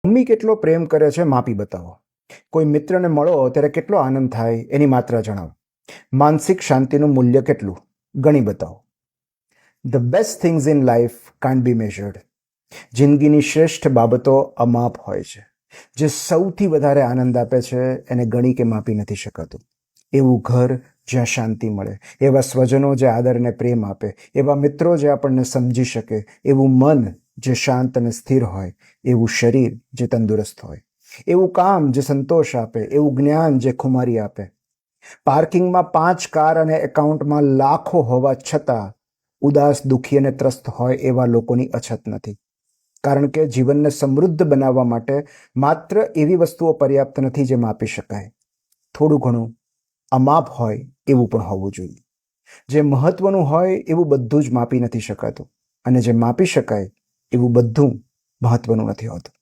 Mummy કેટલો પ્રેમ કરે છે માપી બતાવો. કોઈ મિત્રને મળો ત્યારે કેટલો આનંદ થાય એની માત્રા જણાવો. માનસિક શાંતિનું મૂલ્ય કેટલું ગણી બતાવો. The best things in life can't B measured. જિંદગીની શ્રેષ્ઠ બાબતો અમાપ હોય છે. જે સૌથી વધારે આનંદ આપે છે એને ગણી કે માપી નથી શકાતું. એવું ઘર જ્યાં શાંતિ મળે, એવા સ્વજનો જે આદર અને પ્રેમ આપે, એવા મિત્રો જે આપણને સમજી શકે, એવું મન જે શાંત અને સ્થિર હોય, એવું શરીર જે તંદુરસ્ત હોય, એવું કામ જે સંતોષ આપે, એવું જ્ઞાન જે ખુમારી આપે. પાર્કિંગમાં 5 કાર અને એકાઉન્ટમાં લાખો હોવા છતાં ઉદાસ, દુઃખી અને ત્રસ્ત હોય એવા લોકોની અછત નથી. કારણ કે જીવનને સમૃદ્ધ બનાવવા માટે માત્ર એવી વસ્તુઓ પર્યાપ્ત નથી જે માપી શકાય. થોડું ઘણું અમાપ હોય એવું પણ હોવું જોઈએ. જે મહત્વનું હોય એવું બધું જ માપી નથી શકાતું, અને જે માપી શકાય એવું બધું મહત્વનું નથી હોતું.